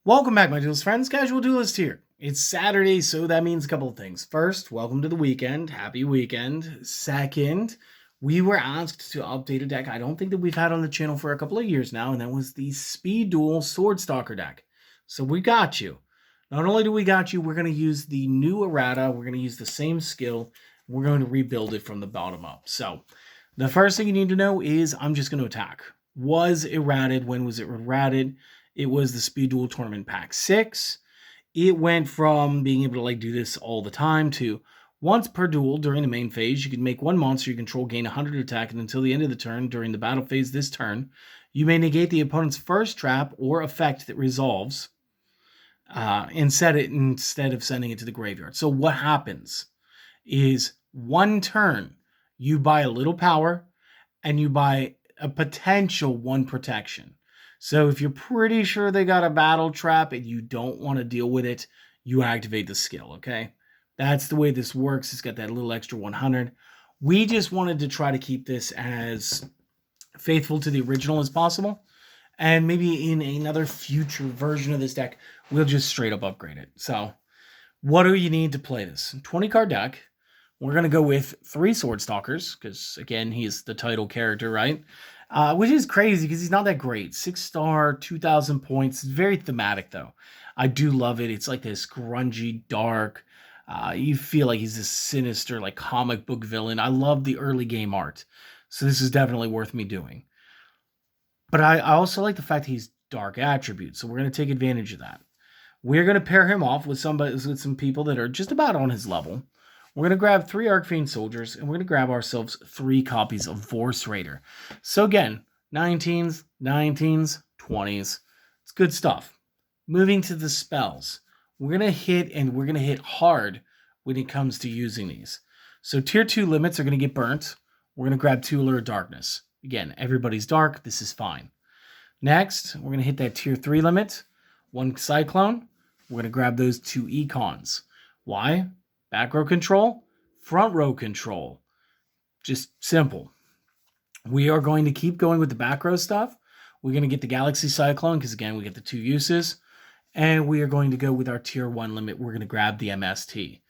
Welcome back, my Duelist friends. Casual Duelist here. It's Saturday, so that means a couple of things. First, welcome to the weekend. Happy weekend. Second, we were asked to update a deck I don't think that we've had on the channel for a couple of years now, and that was the Speed Duel Swordstalker deck. So we got you. Not only do we got you, we're going to use the new errata. We're going to use the same skill. We're going to rebuild it from the bottom up. So the first thing you need to know is I'm just going to attack. Was errated? When was it errated? It was the Speed Duel Tournament Pack 6. It went from being able to do this all the time to once per duel during the main phase, you can make one monster you control gain 100 attack, and until the end of the turn during the battle phase this turn, you may negate the opponent's first trap or effect that resolves and set it instead of sending it to the graveyard. So what happens is one turn, you buy a little power and you buy a potential one protection. So if you're pretty sure they got a battle trap and you don't want to deal with it, you activate the skill, okay? That's the way this works. It's got that little extra 100. We just wanted to try to keep this as faithful to the original as possible. And maybe in another future version of this deck, we'll just straight up upgrade it. So what do you need to play this? 20-card deck. We're going to go with 3 Swordstalkers, because, again, he's the title character, right? Which is crazy, because he's not that great. 6-star, 2,000 points. It's very thematic, though. I do love it. It's like this grungy, dark. You feel like he's this sinister, comic book villain. I love the early game art. So this is definitely worth me doing. But I also like the fact that he's dark attributes, so we're going to take advantage of that. We're going to pair him off with some people that are just about on his level. We're going to grab 3 Arcfiend Soldiers, and we're going to grab ourselves 3 copies of Vorse Raider. So again, 19s, 20s. It's good stuff. Moving to the spells. We're going to hit, and we're going to hit hard when it comes to using these. So tier 2 limits are going to get burnt. We're going to grab 2 Allure of Darkness. Again, everybody's dark. This is fine. Next, we're going to hit that tier 3 limit. 1 Cyclone. We're going to grab those 2 Econs. Why? Back row control, front row control. Just simple. We are going to keep going with the back row stuff. We're going to get the Galaxy Cyclone, because again, we get the 2 uses. And we are going to go with our tier 1 limit. We're going to grab the MST.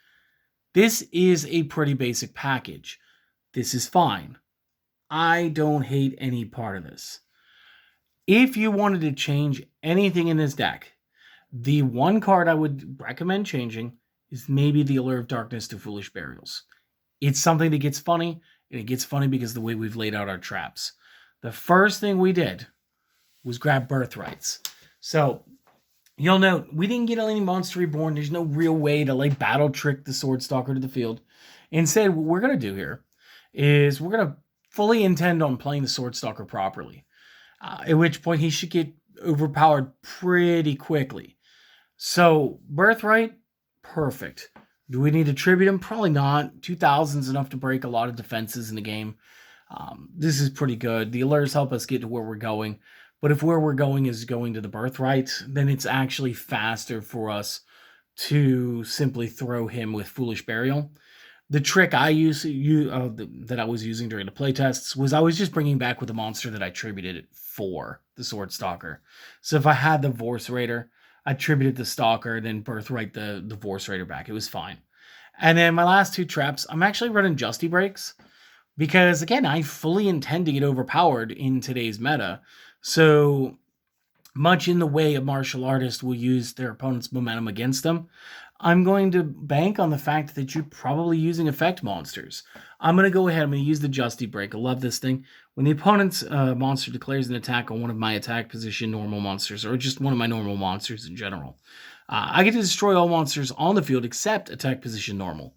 This is a pretty basic package. This is fine. I don't hate any part of this. If you wanted to change anything in this deck, the one card I would recommend changing is maybe the Allure of Darkness to Foolish Burials. It's something that gets funny, and it gets funny because of the way we've laid out our traps. The first thing we did was grab Birthrights. So, you'll note, we didn't get any Monster Reborn. There's no real way to battle trick the Swordstalker to the field. Instead, what we're going to do here is we're going to fully intend on playing the Swordstalker properly. At which point, he should get overpowered pretty quickly. So, Birthright, perfect. Do we need to tribute him? Probably not. 2,000 is enough to break a lot of defenses in the game. This is pretty good. The allures help us get to where we're going. But if where we're going is going to the Birthright, then it's actually faster for us to simply throw him with Foolish Burial. The trick that I was using during the playtests was I was just bringing back with a monster that I tributed for the Swordstalker. So if I had the Vorse Raider, I attributed the Stalker, then Birthright the Vorse Raider back. It was fine. And then my last 2 traps, I'm actually running Justy Breaks. Because, again, I fully intend to get overpowered in today's meta. So, much in the way a martial artist will use their opponent's momentum against them, I'm going to bank on the fact that you're probably using effect monsters. I'm going to go ahead. I'm going to use the Justy Break. I love this thing. When the opponent's monster declares an attack on one of my attack position normal monsters, or just one of my normal monsters in general, I get to destroy all monsters on the field except attack position normal.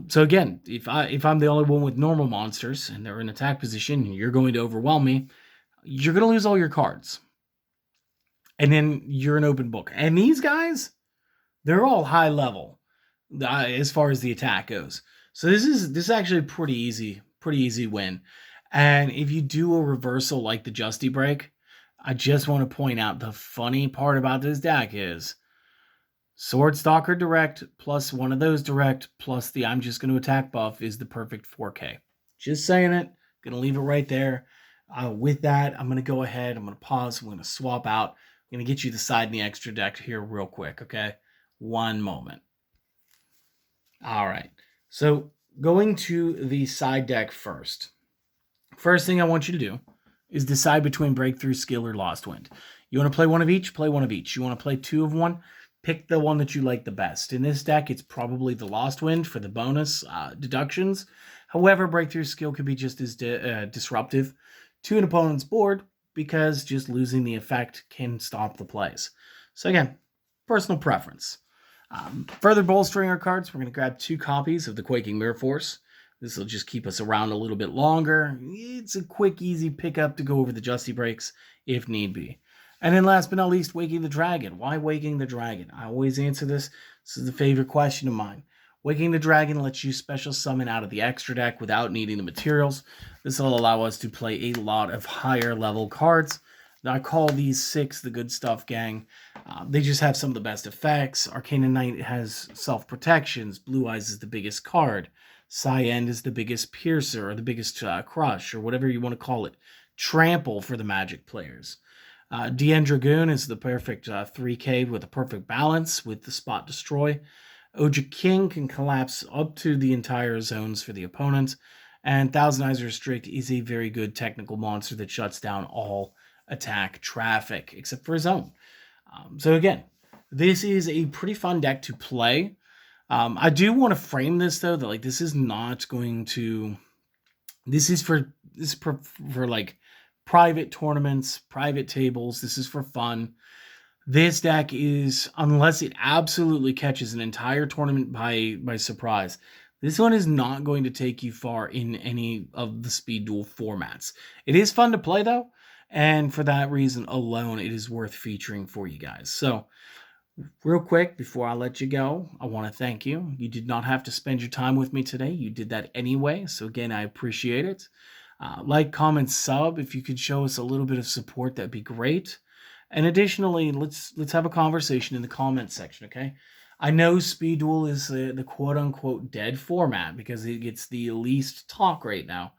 So again, if I'm the only one with normal monsters and they're in attack position and you're going to overwhelm me, you're going to lose all your cards. And then you're an open book. And these guys, they're all high level as far as the attack goes. So this is actually a pretty easy win. And if you do a reversal like the Justy Break, I just want to point out the funny part about this deck is Swordstalker direct plus one of those direct plus the I'm just going to attack buff is the perfect 4K. Just saying it. Going to leave it right there. With that, I'm going to go ahead. I'm going to pause. I'm going to swap out. I'm going to get you the side and the extra deck here real quick, okay? One moment. All right. So going to the side deck first. First thing I want you to do is decide between Breakthrough, Skill, or Lost Wind. You want to play one of each? Play one of each. You want to play two of one? Pick the one that you like the best. In this deck, it's probably the Lost Wind for the bonus deductions. However, Breakthrough Skill could be just as disruptive to an opponent's board because just losing the effect can stop the plays. So again, personal preference. Further bolstering our cards, we're going to grab 2 copies of the Quaking Mirror Force. This will just keep us around a little bit longer. It's a quick, easy pickup to go over the Justy breaks if need be. And then last but not least, Waking the Dragon. Why Waking the Dragon? I always answer this. This is a favorite question of mine. Waking the Dragon lets you special summon out of the extra deck without needing the materials. This will allow us to play a lot of higher level cards. Now, I call these 6 the good stuff, gang. They just have some of the best effects. Arcana Knight has self-protections. Blue Eyes is the biggest card. Psy-End is the biggest piercer, or the biggest crush, or whatever you want to call it. Trample for the Magic players. DN Dragoon is the perfect 3K with a perfect balance with the Spot Destroy. Oja King can collapse up to the entire zones for the opponent. And Thousand Eyes Restrict is a very good technical monster that shuts down all attack traffic, except for his own. So again, this is a pretty fun deck to play. I do want to frame this though, that like this is not going to. This is for like private tournaments, private tables. This is for fun. This deck is, unless it absolutely catches an entire tournament by surprise, this one is not going to take you far in any of the Speed Duel formats. It is fun to play though, and for that reason alone, it is worth featuring for you guys. So, real quick, before I let you go, I want to thank you. You did not have to spend your time with me today. You did that anyway, so again, I appreciate it. Like, comment, sub. If you could show us a little bit of support, that'd be great. And additionally, let's have a conversation in the comments section, okay? I know Speed Duel is the quote-unquote dead format because it gets the least talk right now.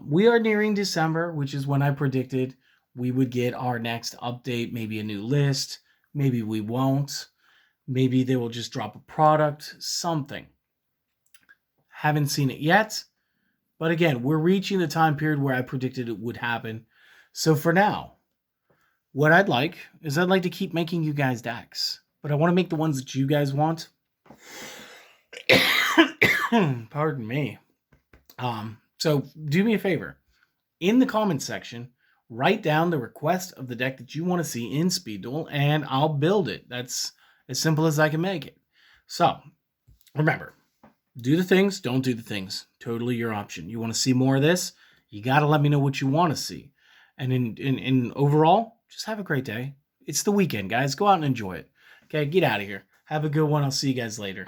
We are nearing December, which is when I predicted we would get our next update, maybe a new list. Maybe we won't. Maybe they will just drop a product, something. Haven't seen it yet. But again, we're reaching the time period where I predicted it would happen. So for now, what I'd like is I'd like to keep making you guys decks. But I want to make the ones that you guys want. Pardon me. So do me a favor. In the comments section, write down the request of the deck that you want to see in Speed Duel, and I'll build it. That's as simple as I can make it. So, remember, do the things, don't do the things. Totally your option. You want to see more of this? You got to let me know what you want to see. And in overall, just have a great day. It's the weekend, guys. Go out and enjoy it. Okay, get out of here. Have a good one. I'll see you guys later.